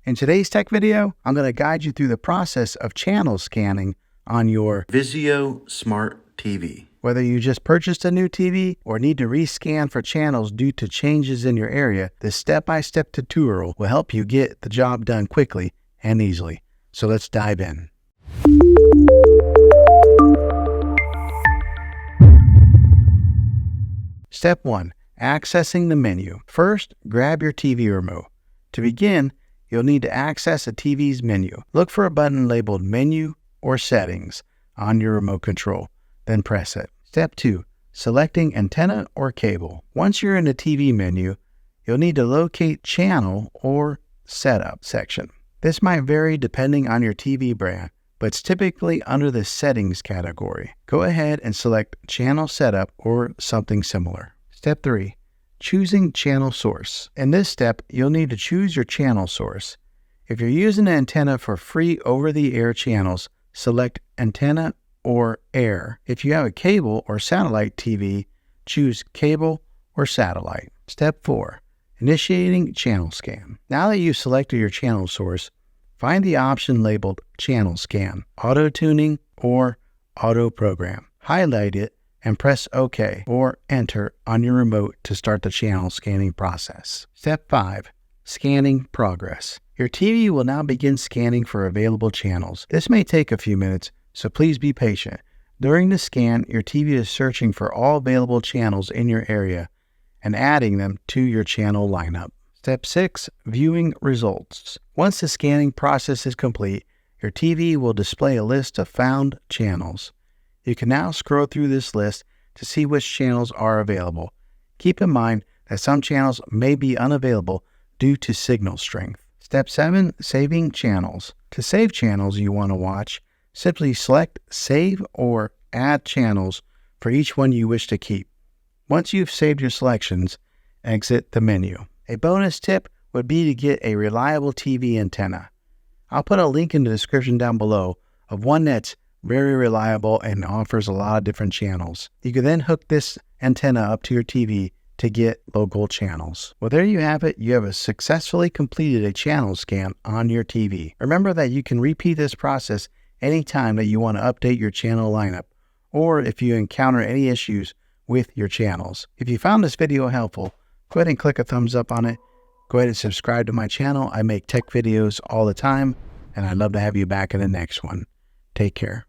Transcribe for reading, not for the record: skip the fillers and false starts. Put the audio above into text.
In today's tech video, I'm going to guide you through the process of channel scanning on your Vizio Smart TV. Whether you just purchased a new TV or need to rescan for channels due to changes in your area, this step-by-step tutorial will help you get the job done quickly and easily. So let's dive in. Step 1. Accessing the menu. First, grab your TV remote. To begin, you'll need to access a TV's menu. Look for a button labeled Menu or Settings on your remote control, then press it. Step 2. Selecting antenna or cable. Once you're in the TV menu, you'll need to locate Channel or Setup section. This might vary depending on your TV brand, but it's typically under the Settings category. Go ahead and select Channel Setup or something similar. Step 3. Choosing channel source. In this step, you'll need to choose your channel source. If you're using an antenna for free over-the-air channels, select Antenna or Air. If you have a cable or satellite TV, choose Cable or Satellite. Step 4. Initiating channel scan. Now that you've selected your channel source, find the option labeled Channel Scan, Auto Tuning, or Auto Program. Highlight it and press OK or Enter on your remote to start the channel scanning process. Step 5. Scanning progress. Your TV will now begin scanning for available channels. This may take a few minutes, so please be patient. During the scan, your TV is searching for all available channels in your area and adding them to your channel lineup. Step 6. Viewing results. Once the scanning process is complete, your TV will display a list of found channels. You can now scroll through this list to see which channels are available. Keep in mind that some channels may be unavailable due to signal strength. Step 7. Saving channels. To save channels you want to watch, simply select Save or Add Channels for each one you wish to keep. Once you've saved your selections, exit the menu. A bonus tip would be to get a reliable TV antenna. I'll put a link in the description down below of one that's very reliable and offers a lot of different channels. You can then hook this antenna up to your TV to get local channels. Well, there you have it. You have successfully completed a channel scan on your TV. Remember that you can repeat this process anytime that you want to update your channel lineup, or if you encounter any issues with your channels. If you found this video helpful, go ahead and click a thumbs up on it. Go ahead and subscribe to my channel. I make tech videos all the time, and I'd love to have you back in the next one. Take care.